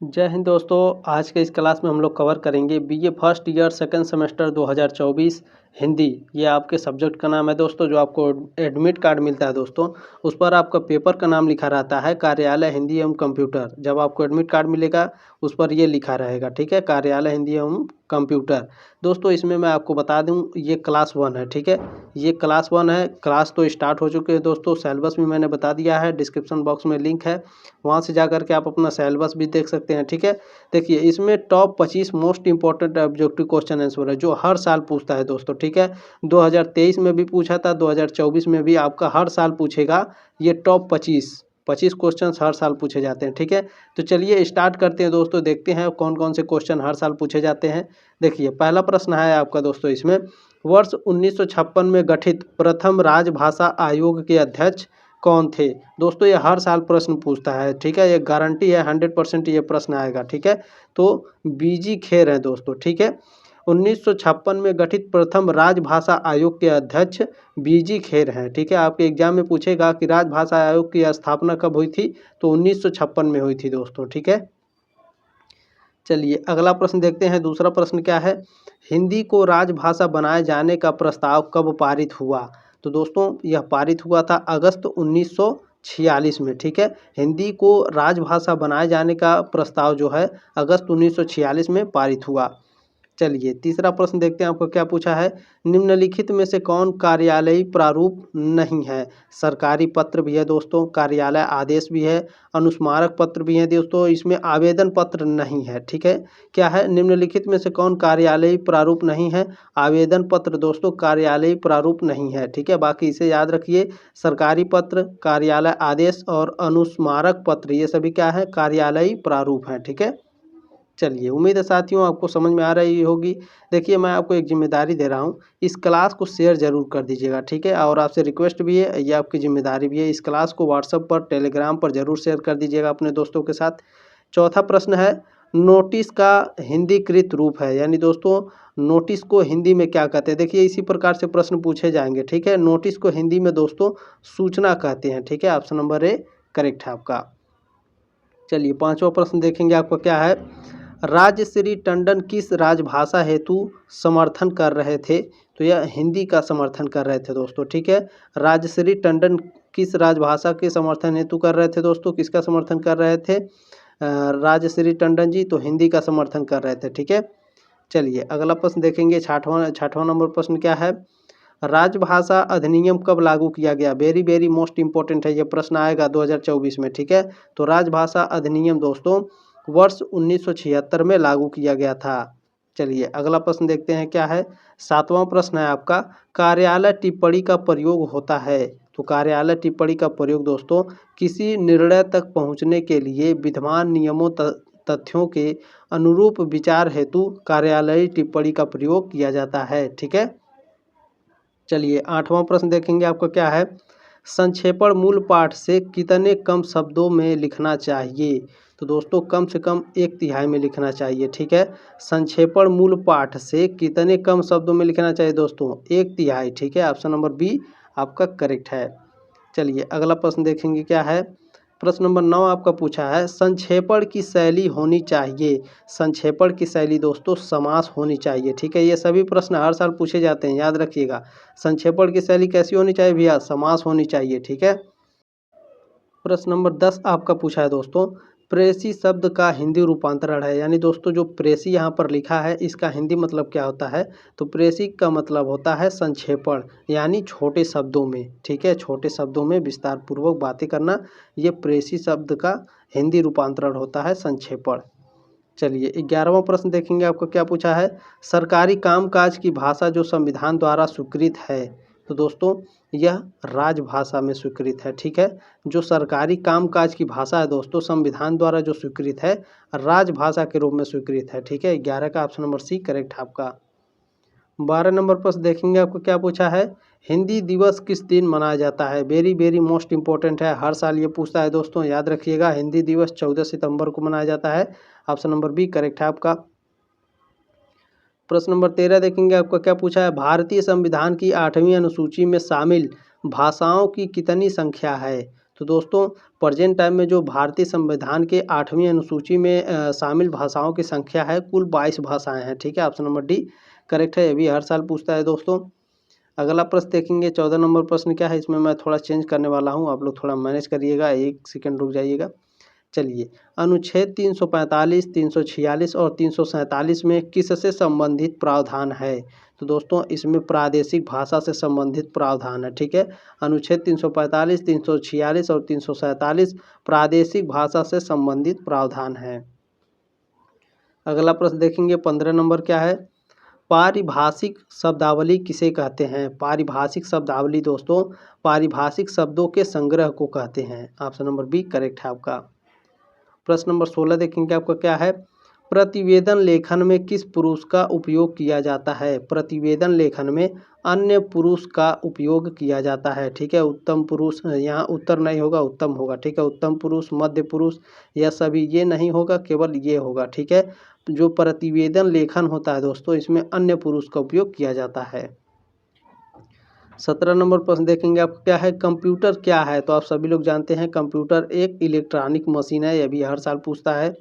जय हिंद दोस्तों। आज के इस क्लास में हम लोग कवर करेंगे BA first year second semester 2024 Hindi. ये आपके सब्जेक्ट का नाम है दोस्तों। जो आपको एडमिट कार्ड मिलता है दोस्तों, उस पर आपका पेपर का नाम लिखा रहता है कार्यालय हिंदी एवं कंप्यूटर। जब आपको एडमिट कार्ड मिलेगा उस पर ये लिखा रहेगा, ठीक है, कार्यालय हिंदी एवं कंप्यूटर। दोस्तों इसमें मैं आपको बता दूं, ये क्लास 1 है, ठीक है, ये क्लास 1 है। क्लास तो स्टार्ट हो चुके हैं दोस्तों। सिलेबस भी मैंने बता दिया है, डिस्क्रिप्शन बॉक्स में लिंक है, वहाँ से जा करके आप अपना सिलेबस भी देख सकते हैं, ठीक है। देखिए इसमें top 25 most important objective question answer है जो हर साल पूछता है दोस्तों, ठीक है। 2023 में भी पूछा था, 2024 में भी आपका हर साल पूछेगा। ये टॉप 25 क्वेश्चन हर साल पूछे जाते हैं, ठीक है। तो चलिए स्टार्ट करते हैं दोस्तों, देखते हैं कौन कौन से क्वेश्चन हर साल पूछे जाते हैं। देखिए पहला प्रश्न है आपका दोस्तों इसमें, वर्ष 1956 में गठित प्रथम राजभाषा आयोग के अध्यक्ष कौन थे। दोस्तों ये हर साल प्रश्न पूछता है, ठीक है, ये गारंटी है, 100% ये प्रश्न आएगा, ठीक है। तो बीजी खेर है दोस्तों, ठीक है। 1956 में गठित प्रथम राजभाषा आयोग के अध्यक्ष बीजी खेर हैं, ठीक है। आपके एग्जाम में पूछेगा कि राजभाषा आयोग की स्थापना कब हुई थी, तो 1956 में हुई थी दोस्तों, ठीक है। चलिए अगला प्रश्न देखते हैं। दूसरा प्रश्न क्या है, हिंदी को राजभाषा बनाए जाने का प्रस्ताव कब पारित हुआ। तो दोस्तों यह पारित हुआ था अगस्त 1946 में, ठीक है। हिंदी को राजभाषा बनाए जाने का प्रस्ताव जो है अगस्त 1946 में पारित हुआ। चलिए तीसरा प्रश्न देखते हैं, आपको क्या पूछा है, निम्नलिखित में से कौन कार्यालयी प्रारूप नहीं है। सरकारी पत्र भी है दोस्तों, कार्यालय आदेश भी है, अनुस्मारक पत्र भी है दोस्तों, इसमें आवेदन पत्र नहीं है, ठीक है। क्या है, निम्नलिखित में से कौन कार्यालयी प्रारूप नहीं है। आवेदन पत्र दोस्तों कार्यालयी प्रारूप नहीं है, ठीक है। बाकी इसे याद रखिए, सरकारी पत्र, कार्यालय आदेश और अनुस्मारक पत्र ये सभी क्या है, कार्यालयी प्रारूप हैं, ठीक है। चलिए उम्मीद है साथियों आपको समझ में आ रही होगी। देखिए मैं आपको एक जिम्मेदारी दे रहा हूँ, इस क्लास को शेयर ज़रूर कर दीजिएगा, ठीक है। और आपसे रिक्वेस्ट भी है, ये आपकी जिम्मेदारी भी है, इस क्लास को व्हाट्सएप पर टेलीग्राम पर ज़रूर शेयर कर दीजिएगा अपने दोस्तों के साथ। चौथा प्रश्न है, नोटिस का हिंदीकृत रूप है, यानी दोस्तों नोटिस को हिंदी में क्या कहते हैं। देखिए इसी प्रकार से प्रश्न पूछे जाएंगे, ठीक है। नोटिस को हिंदी में दोस्तों सूचना कहते हैं, ठीक है। ऑप्शन नंबर ए करेक्ट है आपका। चलिए पांचवा प्रश्न देखेंगे, आपका क्या है, राजश्री टंडन किस राजभाषा हेतु समर्थन कर रहे थे। तो यह हिंदी का समर्थन कर रहे थे दोस्तों, ठीक है। राजश्री टंडन किस राजभाषा के समर्थन हेतु कर रहे थे दोस्तों, किसका समर्थन कर रहे थे, राजश्री टंडन जी तो हिंदी का समर्थन कर रहे थे, ठीक है। चलिए अगला प्रश्न देखेंगे, छठवां नंबर प्रश्न क्या है, राजभाषा अधिनियम कब लागू किया गया। वेरी वेरी मोस्ट इंपॉर्टेंट है, ये प्रश्न आएगा 2024 में, ठीक है। तो राजभाषा अधिनियम दोस्तों वर्ष 1976 में लागू किया गया था। चलिए अगला प्रश्न देखते हैं क्या है, सातवां प्रश्न है आपका, कार्यालय टिप्पणी का प्रयोग होता है। तो कार्यालय टिप्पणी का प्रयोग दोस्तों किसी निर्णय तक पहुंचने के लिए विद्यमान नियमों तथ्यों के अनुरूप विचार हेतु कार्यालयी टिप्पणी का प्रयोग किया जाता है, ठीक है। चलिए आठवां प्रश्न देखेंगे, आपका क्या है, संक्षेपण मूल पाठ से कितने कम शब्दों में लिखना चाहिए। तो दोस्तों कम से कम 1/3 में लिखना चाहिए, ठीक है। संक्षेपण मूल पाठ से कितने कम शब्दों में लिखना चाहिए दोस्तों, 1/3, ठीक है। ऑप्शन नंबर बी आपका करेक्ट है। चलिए अगला प्रश्न देखेंगे क्या है, प्रश्न नंबर 9 आपका पूछा है, संक्षेपण की शैली होनी चाहिए। संक्षेपण की शैली दोस्तों समास होनी चाहिए, ठीक है। ये सभी प्रश्न हर साल पूछे जाते हैं, याद रखिएगा। संक्षेपण की शैली कैसी होनी चाहिए भैया, समास होनी चाहिए, ठीक है। प्रश्न नंबर 10 आपका पूछा है दोस्तों, प्रेसी शब्द का हिंदी रूपांतरण है, यानी दोस्तों जो प्रेसी यहाँ पर लिखा है इसका हिंदी मतलब क्या होता है। तो प्रेसी का मतलब होता है संक्षेपण, यानी छोटे शब्दों में, ठीक है, छोटे शब्दों में विस्तार पूर्वक बातें करना, ये प्रेसी शब्द का हिंदी रूपांतरण होता है संक्षेपण। चलिए 11वां प्रश्न देखेंगे, आपको क्या पूछा है, सरकारी कामकाज की भाषा जो संविधान द्वारा स्वीकृत है। तो दोस्तों यह राजभाषा में स्वीकृत है, ठीक है। जो सरकारी कामकाज की भाषा है दोस्तों संविधान द्वारा जो स्वीकृत है, राजभाषा के रूप में स्वीकृत है, ठीक है। 11 का ऑप्शन नंबर सी करेक्ट है आपका। 12 नंबर प्रश्न देखेंगे, आपको क्या पूछा है, हिंदी दिवस किस दिन मनाया जाता है। वेरी वेरी मोस्ट इंपॉर्टेंट है, हर साल ये पूछता है दोस्तों, याद रखिएगा। हिंदी दिवस 14 सितंबर को मनाया जाता है। ऑप्शन नंबर बी करेक्ट है आपका। प्रश्न नंबर 13 देखेंगे, आपका क्या पूछा है, भारतीय संविधान की 8वीं अनुसूची में शामिल भाषाओं की कितनी संख्या है। तो दोस्तों प्रेजेंट टाइम में जो भारतीय संविधान के 8वीं अनुसूची में शामिल भाषाओं की संख्या है कुल 22 भाषाएं हैं। ठीक है, ऑप्शन नंबर डी करेक्ट है। ये भी हर साल पूछता है दोस्तों। अगला प्रश्न देखेंगे 14 नंबर प्रश्न क्या है, इसमें मैं थोड़ा चेंज करने वाला हूँ, आप लोग थोड़ा मैनेज करिएगा, 1 सेकंड रुक जाइएगा। चलिए, अनुच्छेद 345, 346 और 347 में किससे संबंधित प्रावधान है? तो दोस्तों इसमें प्रादेशिक भाषा से संबंधित प्रावधान है। ठीक है, अनुच्छेद 345, 346 और 347 प्रादेशिक भाषा से संबंधित प्रावधान है। अगला प्रश्न देखेंगे 15 नंबर क्या है, पारिभाषिक शब्दावली किसे कहते हैं? पारिभाषिक शब्दावली दोस्तों पारिभाषिक शब्दों के संग्रह को कहते हैं। ऑप्शन नंबर बी करेक्ट है आपका। प्रश्न नंबर 16 देखेंगे आपका क्या है, प्रतिवेदन लेखन में किस पुरुष का उपयोग किया जाता है? प्रतिवेदन लेखन में अन्य पुरुष का उपयोग किया जाता है। ठीक है, उत्तम पुरुष, यहाँ उत्तर नहीं होगा उत्तम होगा। ठीक है, उत्तम पुरुष, मध्य पुरुष या सभी, ये नहीं होगा, केवल ये होगा। ठीक है, जो प्रतिवेदन लेखन होता है दोस्तों इसमें अन्य पुरुष का उपयोग किया जाता है। 17 नंबर प्रश्न देखेंगे आपको क्या है, कंप्यूटर क्या है? तो आप सभी लोग जानते हैं कंप्यूटर एक इलेक्ट्रॉनिक मशीन है, यह भी हर साल पूछता है।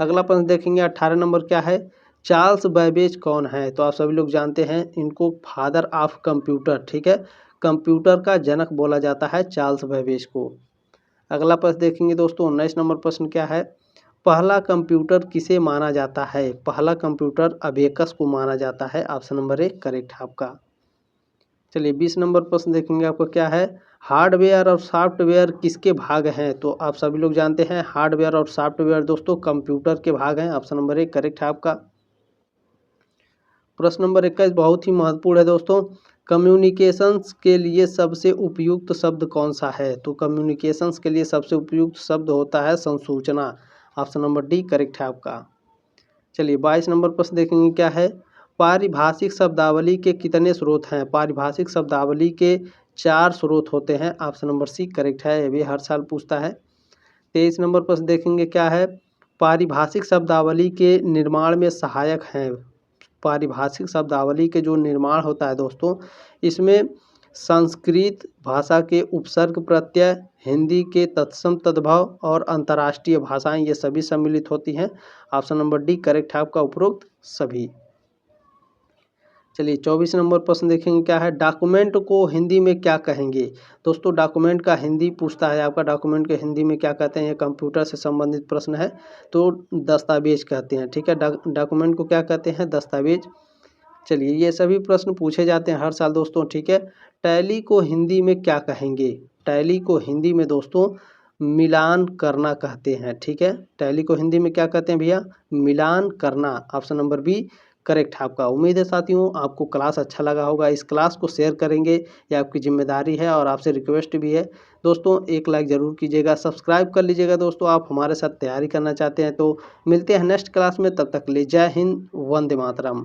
अगला प्रश्न देखेंगे 18 नंबर क्या है, चार्ल्स बैबेज कौन है? तो आप सभी लोग जानते हैं इनको फादर ऑफ कंप्यूटर। ठीक है, कंप्यूटर का जनक बोला जाता है चार्ल्स बैबेज को। अगला प्रश्न देखेंगे दोस्तों 19 नंबर प्रश्न क्या है, पहला कंप्यूटर किसे माना जाता है? पहला कंप्यूटर अबेकस को माना जाता है। ऑप्शन नंबर ए करेक्ट है आपका। चलिए 20 नंबर प्रश्न देखेंगे आपको क्या है, हार्डवेयर और सॉफ्टवेयर किसके भाग हैं? तो आप सभी लोग जानते हैं हार्डवेयर और सॉफ्टवेयर दोस्तों कंप्यूटर के भाग हैं। ऑप्शन नंबर ए करेक्ट है आपका। प्रश्न नंबर 21 बहुत ही महत्वपूर्ण है दोस्तों, कम्युनिकेशंस के लिए सबसे उपयुक्त शब्द कौन सा है? तो कम्युनिकेशंस के लिए सबसे उपयुक्त शब्द होता है संसूचना। ऑप्शन नंबर डी करेक्ट है आपका। चलिए 22 नंबर प्रश्न देखेंगे क्या है, पारिभाषिक शब्दावली के कितने स्रोत हैं? पारिभाषिक शब्दावली के 4 स्रोत होते हैं। ऑप्शन नंबर सी करेक्ट है, ये भी हर साल पूछता है। 23 नंबर प्रश्न देखेंगे क्या है, पारिभाषिक शब्दावली के निर्माण में सहायक हैं। पारिभाषिक शब्दावली के जो निर्माण होता है दोस्तों इसमें संस्कृत भाषा के उपसर्ग प्रत्यय, हिंदी के तत्सम तद्भव और अंतर्राष्ट्रीय भाषाएं ये सभी सम्मिलित होती हैं। ऑप्शन नंबर डी करेक्ट है आपका, उपरोक्त सभी। चलिए 24 नंबर प्रश्न देखेंगे क्या है, डॉक्यूमेंट को हिंदी में क्या कहेंगे? दोस्तों डॉक्यूमेंट का हिंदी पूछता है आपका, डॉक्यूमेंट के हिंदी में क्या कहते हैं? ये कंप्यूटर से संबंधित प्रश्न है, तो दस्तावेज कहते हैं। ठीक है, डॉक्यूमेंट को क्या कहते हैं? दस्तावेज। चलिए ये सभी प्रश्न पूछे जाते हैं हर साल दोस्तों। ठीक है, टैली को हिंदी में क्या कहेंगे? टैली को हिंदी में दोस्तों मिलान करना कहते हैं। ठीक है, टैली को हिंदी में क्या कहते हैं भैया? मिलान करना। ऑप्शन नंबर बी करेक्ट है आपका। उम्मीद है साथियों आपको क्लास अच्छा लगा होगा, इस क्लास को शेयर करेंगे, ये आपकी जिम्मेदारी है और आपसे रिक्वेस्ट भी है दोस्तों, एक लाइक ज़रूर कीजिएगा, सब्सक्राइब कर लीजिएगा दोस्तों। आप हमारे साथ तैयारी करना चाहते हैं तो मिलते हैं नेक्स्ट क्लास में, तब तक ले जय हिंद, वंदे मातरम।